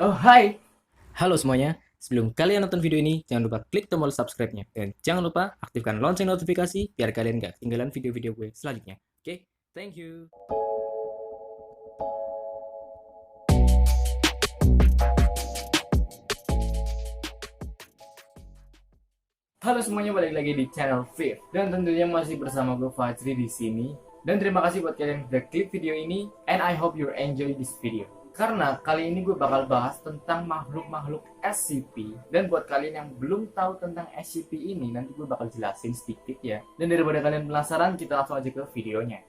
Oh hai, halo semuanya. Sebelum kalian nonton video ini, jangan lupa klik tombol subscribe-nya. Dan jangan lupa aktifkan lonceng notifikasi biar kalian gak ketinggalan video-video gue selanjutnya. Oke, thank you. Halo semuanya, balik lagi di channel Fir. Dan tentunya masih bersama gue Fajri di sini. Dan terima kasih buat kalian yang udah klik video ini. And I hope you enjoy this video. Karena kali ini gue bakal bahas tentang makhluk-makhluk SCP. Dan buat kalian yang belum tahu tentang SCP ini, nanti gue bakal jelasin sedikit ya. Dan daripada kalian penasaran, kita langsung aja ke videonya.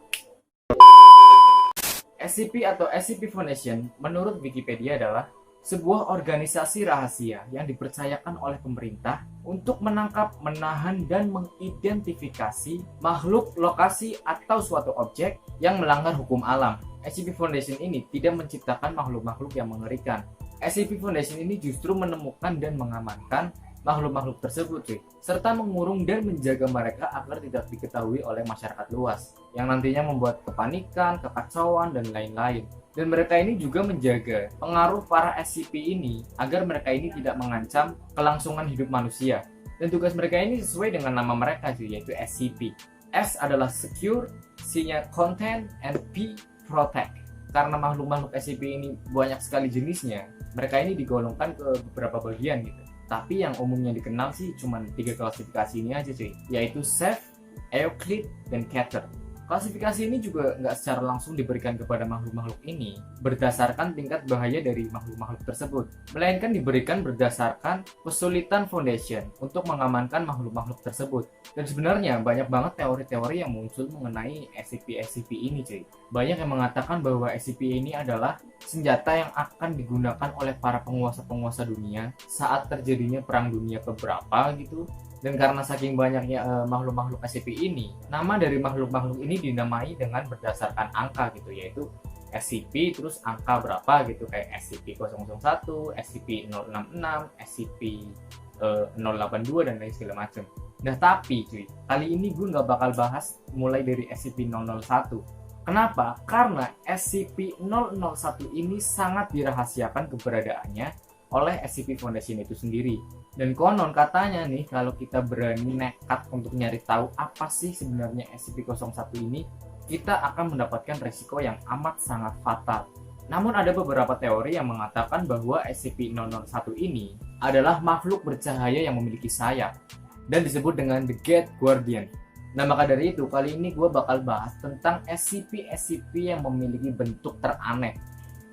SCP atau SCP Foundation menurut Wikipedia adalah sebuah organisasi rahasia yang dipercayakan oleh pemerintah untuk menangkap, menahan, dan mengidentifikasi makhluk, lokasi, atau suatu objek yang melanggar hukum alam. SCP Foundation ini tidak menciptakan makhluk-makhluk yang mengerikan. SCP Foundation ini justru menemukan dan mengamankan makhluk-makhluk tersebut, serta mengurung dan menjaga mereka agar tidak diketahui oleh masyarakat luas, yang nantinya membuat kepanikan, kekacauan, dan lain-lain. Dan mereka ini juga menjaga pengaruh para SCP ini agar mereka ini tidak mengancam kelangsungan hidup manusia. Dan tugas mereka ini sesuai dengan nama mereka, yaitu SCP. S adalah secure, C-nya contain, and P protect. Karena makhluk-makhluk SCP ini banyak sekali jenisnya, mereka ini digolongkan ke beberapa bagian gitu. Tapi yang umumnya dikenal sih cuma 3 klasifikasi ini aja yaitu Safe, Euclid, dan Keter. Klasifikasi ini juga nggak secara langsung diberikan kepada makhluk-makhluk ini berdasarkan tingkat bahaya dari makhluk-makhluk tersebut, melainkan diberikan berdasarkan kesulitan Foundation untuk mengamankan makhluk-makhluk tersebut. Dan sebenarnya banyak banget teori-teori yang muncul mengenai SCP-SCP ini Banyak yang mengatakan bahwa SCP ini adalah senjata yang akan digunakan oleh para penguasa-penguasa dunia saat terjadinya perang dunia keberapa gitu. Dan karena saking banyaknya makhluk-makhluk SCP ini, nama dari makhluk-makhluk ini dinamai dengan berdasarkan angka gitu, yaitu SCP terus angka berapa gitu, kayak SCP-001, SCP-066, SCP-082 dan lain segala macam. Nah tapi kali ini gue nggak bakal bahas mulai dari SCP-001. Kenapa? Karena SCP-001 ini sangat dirahasiakan keberadaannya oleh SCP Foundation itu sendiri. Dan konon katanya nih, kalau kita berani nekat untuk nyari tahu apa sih sebenarnya SCP-01 ini, kita akan mendapatkan resiko yang amat sangat fatal. Namun ada beberapa teori yang mengatakan bahwa SCP-001 ini adalah makhluk bercahaya yang memiliki sayap dan disebut dengan The Gate Guardian. Nah maka dari itu, kali ini gue bakal bahas tentang SCP-SCP yang memiliki bentuk teraneh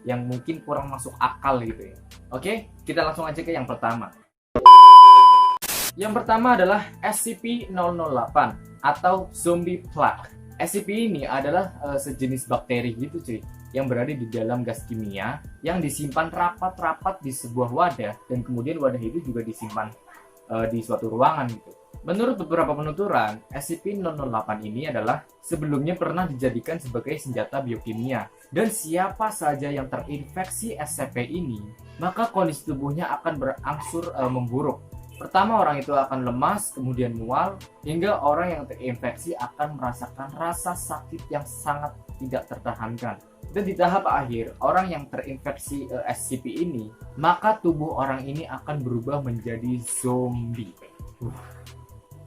yang mungkin kurang masuk akal gitu ya. Oke, kita langsung aja ke yang pertama. Yang pertama adalah SCP-008 atau Zombie Plague. SCP ini adalah sejenis bakteri gitu yang berada di dalam gas kimia yang disimpan rapat-rapat di sebuah wadah, dan kemudian wadah itu juga disimpan di suatu ruangan gitu. Menurut beberapa penuturan, SCP-008 ini adalah sebelumnya pernah dijadikan sebagai senjata biokimia, dan siapa saja yang terinfeksi SCP ini, maka kondisi tubuhnya akan berangsur memburuk. Pertama, orang itu akan lemas, kemudian mual, hingga orang yang terinfeksi akan merasakan rasa sakit yang sangat tidak tertahankan. Dan di tahap akhir, orang yang terinfeksi SCP ini, maka tubuh orang ini akan berubah menjadi zombie.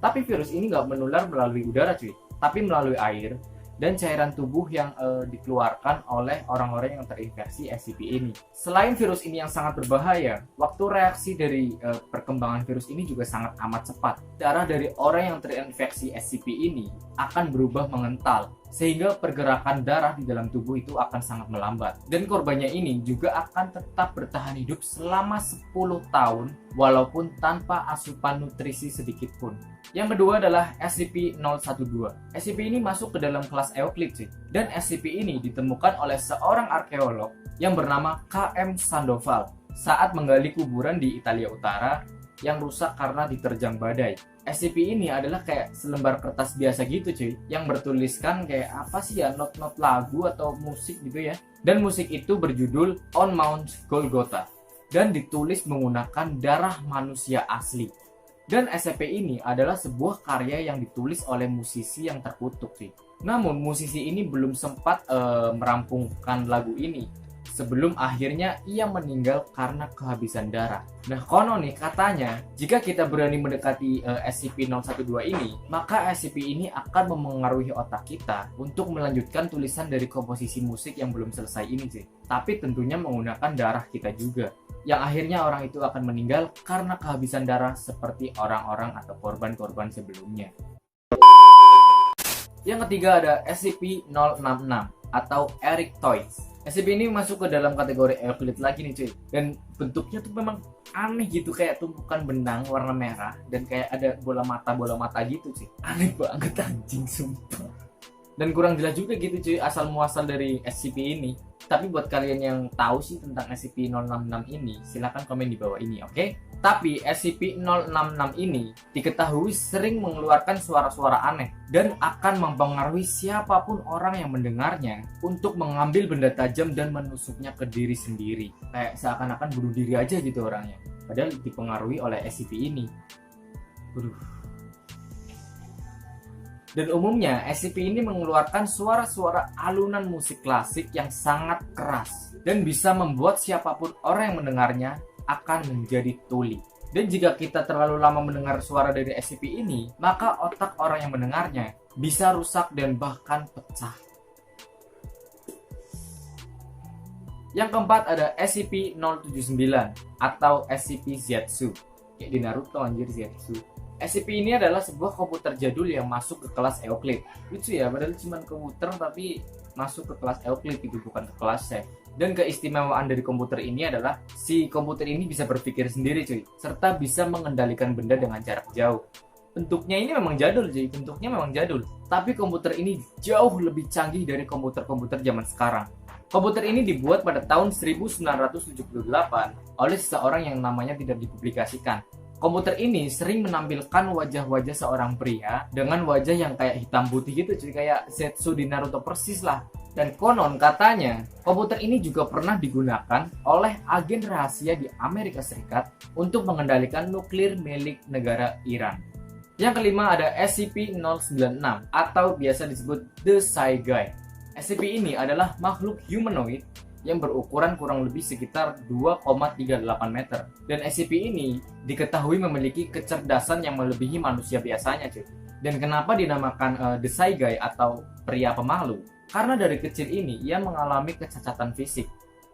Tapi virus ini nggak menular melalui udara tapi melalui air dan cairan tubuh yang dikeluarkan oleh orang-orang yang terinfeksi SCP ini. Selain virus ini yang sangat berbahaya, waktu reaksi dari perkembangan virus ini juga sangat amat cepat. Darah dari orang yang terinfeksi SCP ini akan berubah mengental, sehingga pergerakan darah di dalam tubuh itu akan sangat melambat. Dan korbannya ini juga akan tetap bertahan hidup selama 10 tahun walaupun tanpa asupan nutrisi sedikit pun. Yang kedua adalah SCP-012. SCP ini masuk ke dalam kelas Euclid dan SCP ini ditemukan oleh seorang arkeolog yang bernama KM Sandoval saat menggali kuburan di Italia Utara yang rusak karena diterjang badai. SCP ini adalah kayak selembar kertas biasa gitu yang bertuliskan kayak apa sih ya, not lagu atau musik gitu ya. Dan musik itu berjudul On Mount Golgotha dan ditulis menggunakan darah manusia asli. Dan SCP ini adalah sebuah karya yang ditulis oleh musisi yang terkutuk Namun musisi ini belum sempat merampungkan lagu ini sebelum akhirnya ia meninggal karena kehabisan darah. Nah, konon nih katanya, jika kita berani mendekati SCP-012 ini, maka SCP ini akan memengaruhi otak kita untuk melanjutkan tulisan dari komposisi musik yang belum selesai ini sih. Tapi tentunya menggunakan darah kita juga. Yang akhirnya orang itu akan meninggal karena kehabisan darah seperti orang-orang atau korban-korban sebelumnya. Yang ketiga ada SCP-066 atau Eric Toys. SCP ini masuk ke dalam kategori Euclid lagi nih cuy. Dan bentuknya tuh memang aneh gitu, kayak tumpukan benang warna merah dan kayak ada bola mata gitu sih. Aneh banget anjing sumpah. Dan kurang jelas juga gitu cuy asal muasal dari SCP ini. Tapi buat kalian yang tahu sih tentang SCP-066 ini, silahkan komen di bawah ini, oke? Tapi SCP-066 ini diketahui sering mengeluarkan suara-suara aneh dan akan mempengaruhi siapapun orang yang mendengarnya untuk mengambil benda tajam dan menusuknya ke diri sendiri. Kayak seakan-akan bunuh diri aja gitu orangnya. Padahal dipengaruhi oleh SCP ini. Dan umumnya SCP ini mengeluarkan suara-suara alunan musik klasik yang sangat keras dan bisa membuat siapapun orang yang mendengarnya akan menjadi tuli. Dan jika kita terlalu lama mendengar suara dari SCP ini, maka otak orang yang mendengarnya bisa rusak dan bahkan pecah. Yang keempat ada SCP-079 atau SCP Zetsu. Kayak di Naruto anjir Zetsu. SCP ini adalah sebuah komputer jadul yang masuk ke kelas Euclid. Lucu ya, padahal cuma komputer tapi masuk ke kelas Euclid itu, bukan ke kelas safe. Dan keistimewaan dari komputer ini adalah si komputer ini bisa berpikir sendiri cuy, serta bisa mengendalikan benda dengan jarak jauh. Bentuknya ini memang jadul cuy, bentuknya memang jadul. Tapi komputer ini jauh lebih canggih dari komputer-komputer zaman sekarang. Komputer ini dibuat pada tahun 1978 oleh seseorang yang namanya tidak dipublikasikan. Komputer ini sering menampilkan wajah-wajah seorang pria dengan wajah yang kayak hitam putih gitu cuy, kayak Zetsu di Naruto persis lah. Dan konon katanya komputer ini juga pernah digunakan oleh agen rahasia di Amerika Serikat untuk mengendalikan nuklir milik negara Iran. Yang kelima ada SCP-096 atau biasa disebut The Saigai. SCP ini adalah makhluk humanoid yang berukuran kurang lebih sekitar 2,38 meter. Dan SCP ini diketahui memiliki kecerdasan yang melebihi manusia biasanya cuy. Dan kenapa dinamakan The Saigai atau pria pemalu? Karena dari kecil ini ia mengalami kecacatan fisik.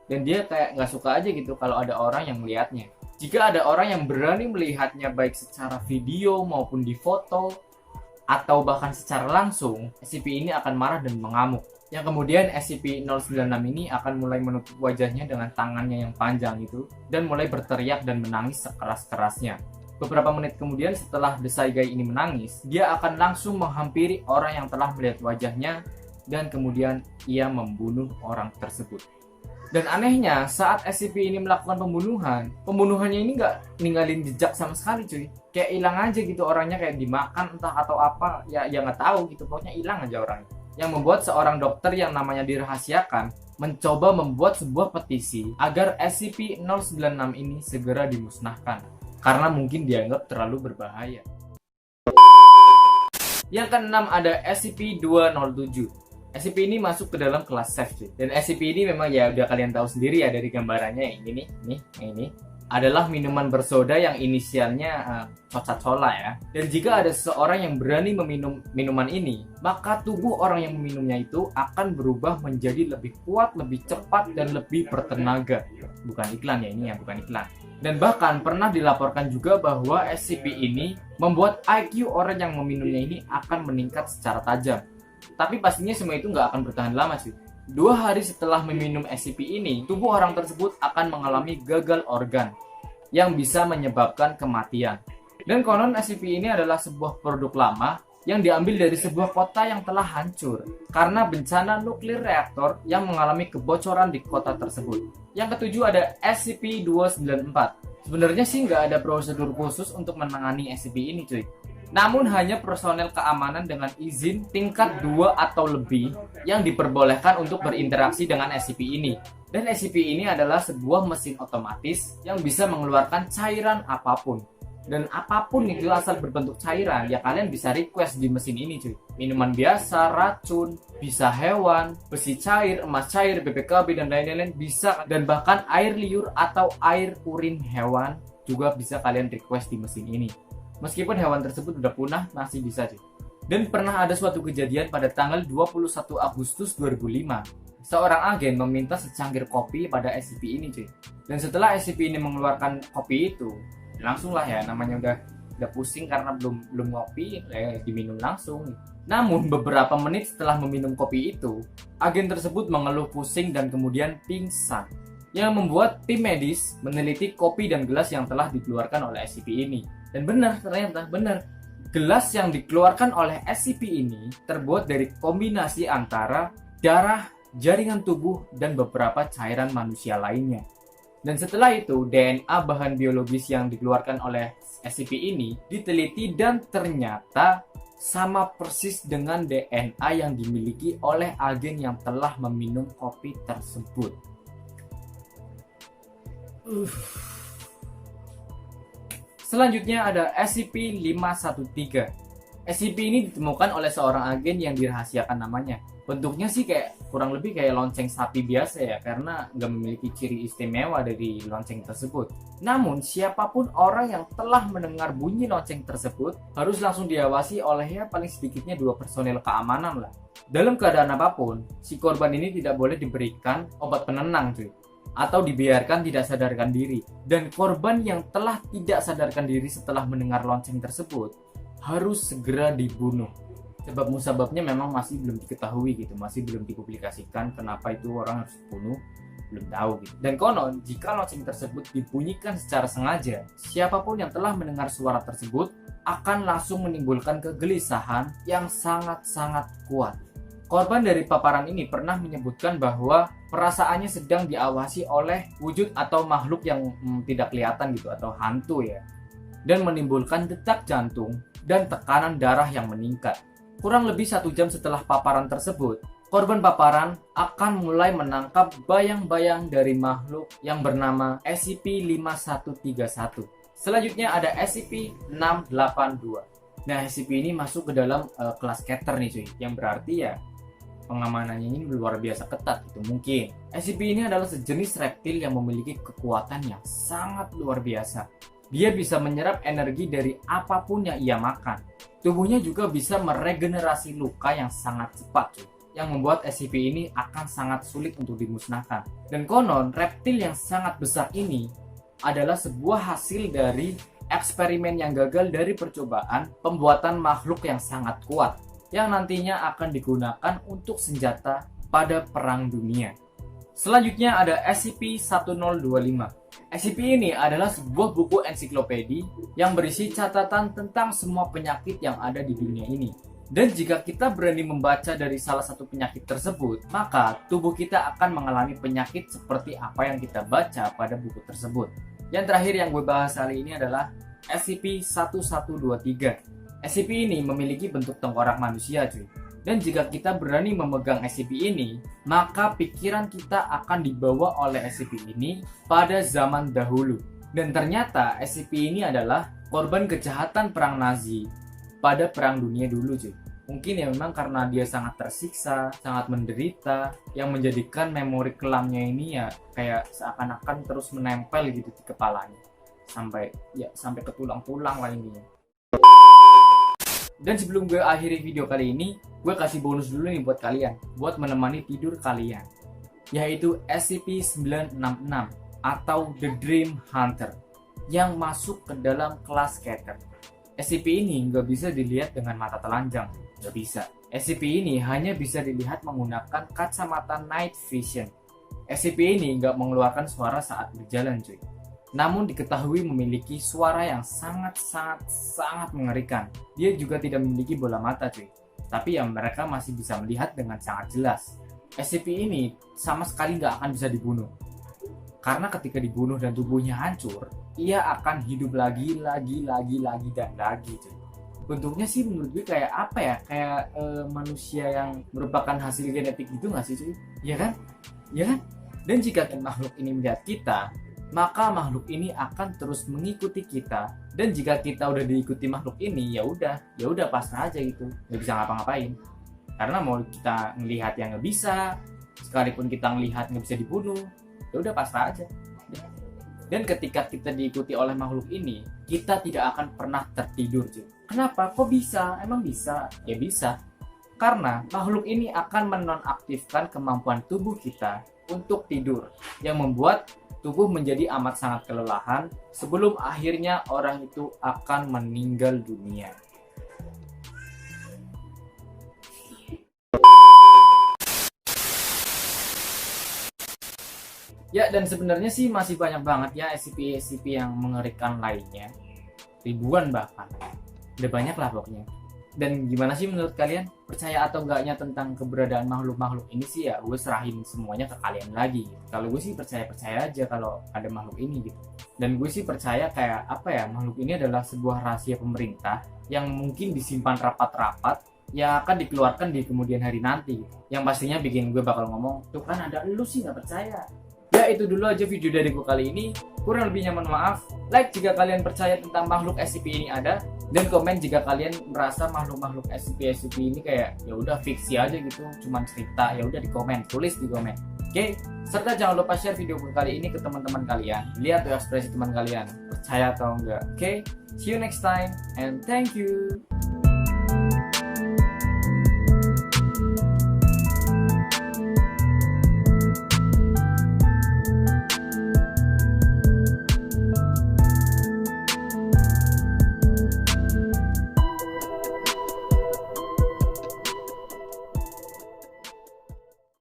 Dan dia kayak nggak suka aja gitu kalau ada orang yang melihatnya. Jika ada orang yang berani melihatnya baik secara video maupun di foto atau bahkan secara langsung, SCP ini akan marah dan mengamuk. Yang kemudian SCP-096 ini akan mulai menutup wajahnya dengan tangannya yang panjang itu dan mulai berteriak dan menangis sekeras-kerasnya. Beberapa menit kemudian setelah The Saigai ini menangis, dia akan langsung menghampiri orang yang telah melihat wajahnya dan kemudian ia membunuh orang tersebut. Dan anehnya saat SCP ini melakukan pembunuhannya ini nggak ninggalin jejak sama sekali cuy. Kayak hilang aja gitu orangnya, kayak dimakan entah atau apa, ya nggak tahu gitu, pokoknya hilang aja orangnya. Yang membuat seorang dokter yang namanya dirahasiakan mencoba membuat sebuah petisi agar SCP-096 ini segera dimusnahkan karena mungkin dianggap terlalu berbahaya. Yang keenam ada SCP-207. SCP ini masuk ke dalam kelas safe dan SCP ini memang ya udah kalian tahu sendiri ya dari gambarannya yang ini adalah minuman bersoda yang inisialnya Coca-Cola ya. Dan jika ada seseorang yang berani meminum minuman ini, maka tubuh orang yang meminumnya itu akan berubah menjadi lebih kuat, lebih cepat, dan lebih bertenaga. Bukan iklan ya ini ya, bukan iklan. Dan bahkan pernah dilaporkan juga bahwa SCP ini membuat IQ orang yang meminumnya ini akan meningkat secara tajam. Tapi pastinya semua itu nggak akan bertahan lama sih. 2 hari setelah meminum SCP ini, tubuh orang tersebut akan mengalami gagal organ yang bisa menyebabkan kematian. Dan konon SCP ini adalah sebuah produk lama yang diambil dari sebuah kota yang telah hancur karena bencana nuklir reaktor yang mengalami kebocoran di kota tersebut. Yang ketujuh ada SCP-294. Sebenarnya sih nggak ada prosedur khusus untuk menangani SCP ini cuy. Namun hanya personel keamanan dengan izin tingkat 2 atau lebih yang diperbolehkan untuk berinteraksi dengan SCP ini. Dan SCP ini adalah sebuah mesin otomatis yang bisa mengeluarkan cairan apapun. Dan apapun itu asal berbentuk cairan, ya kalian bisa request di mesin ini cuy. Minuman biasa, racun, bisa hewan, besi cair, emas cair, BPKB dan lain-lain bisa. Dan bahkan air liur atau air urin hewan juga bisa kalian request di mesin ini. Meskipun hewan tersebut udah punah, masih bisa cuy. Dan pernah ada suatu kejadian pada tanggal 21 Agustus 2005. Seorang agen meminta secangkir kopi pada SCP ini cuy. Dan setelah SCP ini mengeluarkan kopi itu, langsung lah ya, namanya udah pusing karena belum ngopi, diminum langsung. Namun beberapa menit setelah meminum kopi itu, agen tersebut mengeluh pusing dan kemudian pingsan, yang membuat tim medis meneliti kopi dan gelas yang telah dikeluarkan oleh SCP ini. Dan ternyata benar, gelas yang dikeluarkan oleh SCP ini terbuat dari kombinasi antara darah, jaringan tubuh, dan beberapa cairan manusia lainnya. Dan setelah itu, DNA bahan biologis yang dikeluarkan oleh SCP ini diteliti dan ternyata sama persis dengan DNA yang dimiliki oleh agen yang telah meminum kopi tersebut. Selanjutnya ada SCP-513. SCP ini ditemukan oleh seorang agen yang dirahasiakan namanya. Bentuknya sih kurang lebih kayak lonceng sapi biasa ya, karena nggak memiliki ciri istimewa dari lonceng tersebut. Namun siapapun orang yang telah mendengar bunyi lonceng tersebut harus langsung diawasi oleh paling sedikitnya 2 personel keamanan lah. Dalam keadaan apapun, si korban ini tidak boleh diberikan obat penenang cuy, atau dibiarkan tidak sadarkan diri. Dan korban yang telah tidak sadarkan diri setelah mendengar lonceng tersebut harus segera dibunuh. Sebab musababnya memang masih belum diketahui gitu, masih belum dipublikasikan kenapa itu orang harus dibunuh, belum tahu gitu. Dan konon jika lonceng tersebut dibunyikan secara sengaja, siapapun yang telah mendengar suara tersebut akan langsung menimbulkan kegelisahan yang sangat-sangat kuat. Korban dari paparan ini pernah menyebutkan bahwa perasaannya sedang diawasi oleh wujud atau makhluk yang tidak kelihatan gitu, atau hantu ya, dan menimbulkan detak jantung dan tekanan darah yang meningkat. Kurang lebih 1 jam setelah paparan tersebut, korban paparan akan mulai menangkap bayang-bayang dari makhluk yang bernama SCP-5131. Selanjutnya ada SCP-682. Nah, SCP ini masuk ke dalam kelas Keter nih cuy, yang berarti ya pengamanannya ini luar biasa ketat gitu mungkin. SCP ini adalah sejenis reptil yang memiliki kekuatan yang sangat luar biasa. Dia bisa menyerap energi dari apapun yang ia makan. Tubuhnya juga bisa meregenerasi luka yang sangat cepat, yang membuat SCP ini akan sangat sulit untuk dimusnahkan. Dan konon, reptil yang sangat besar ini adalah sebuah hasil dari eksperimen yang gagal dari percobaan pembuatan makhluk yang sangat kuat, yang nantinya akan digunakan untuk senjata pada Perang Dunia. Selanjutnya ada SCP-1025. SCP ini adalah sebuah buku ensiklopedi yang berisi catatan tentang semua penyakit yang ada di dunia ini. Dan jika kita berani membaca dari salah satu penyakit tersebut, maka tubuh kita akan mengalami penyakit seperti apa yang kita baca pada buku tersebut. Yang terakhir yang gue bahas kali ini adalah SCP-1123. SCP ini memiliki bentuk tengkorak manusia cuy. Dan jika kita berani memegang SCP ini, maka pikiran kita akan dibawa oleh SCP ini pada zaman dahulu. Dan ternyata SCP ini adalah korban kejahatan perang Nazi pada Perang Dunia dulu cuy. Mungkin ya memang karena dia sangat tersiksa, sangat menderita, yang menjadikan memori kelamnya ini ya kayak seakan-akan terus menempel gitu di kepalanya. Sampai ke tulang-tulang lah intinya. Dan sebelum gue akhiri video kali ini, gue kasih bonus dulu nih buat kalian, buat menemani tidur kalian, yaitu SCP-966 atau The Dream Hunter yang masuk ke dalam kelas Keter. SCP ini nggak bisa dilihat dengan mata telanjang, nggak bisa. SCP ini hanya bisa dilihat menggunakan kacamata night vision. SCP ini nggak mengeluarkan suara saat berjalan cuy, namun diketahui memiliki suara yang sangat mengerikan. Dia juga tidak memiliki bola mata cuy, tapi ya mereka masih bisa melihat dengan sangat jelas. SCP ini sama sekali nggak akan bisa dibunuh, karena ketika dibunuh dan tubuhnya hancur, ia akan hidup lagi dan lagi cuy. Bentuknya sih menurut gue kayak apa ya, kayak manusia yang merupakan hasil genetik gitu nggak sih cuy? Iya kan? Dan jika makhluk ini melihat kita, maka makhluk ini akan terus mengikuti kita. Dan jika kita udah diikuti makhluk ini, ya udah pasrah aja gitu, nggak bisa ngapa-ngapain. Karena mau kita ngelihat yang nggak bisa, sekalipun kita ngelihat nggak bisa dibunuh, ya udah pasrah aja. Dan ketika kita diikuti oleh makhluk ini, kita tidak akan pernah tertidur, cuy. Kenapa? Kok bisa? Emang bisa? Ya bisa. Karena makhluk ini akan menonaktifkan kemampuan tubuh kita untuk tidur, yang membuat tubuh menjadi amat sangat kelelahan sebelum akhirnya orang itu akan meninggal dunia. Ya, dan sebenarnya sih masih banyak banget ya SCP-SCP yang mengerikan lainnya. Ribuan bahkan. Udah banyak lah pokoknya. Dan gimana sih menurut kalian? Percaya atau enggaknya tentang keberadaan makhluk-makhluk ini sih ya gue serahin semuanya ke kalian lagi. Kalau gue sih percaya-percaya aja kalau ada makhluk ini gitu. Dan gue sih percaya kayak apa ya, makhluk ini adalah sebuah rahasia pemerintah yang mungkin disimpan rapat-rapat yang akan dikeluarkan di kemudian hari nanti. Yang pastinya bikin gue bakal ngomong, tuh kan ada lu sih nggak percaya. Ya itu dulu aja video dari gue kali ini. Kurang lebihnya mohon maaf. Like jika kalian percaya tentang makhluk SCP ini ada, dan komen jika kalian merasa makhluk-makhluk SCP ini kayak ya udah fiksi aja gitu, cuman cerita. Ya udah di komen, tulis di komen. Oke, serta jangan lupa share video gue kali ini ke teman-teman kalian. Lihat tuh ekspresi teman kalian, percaya atau enggak. Oke, see you next time and thank you.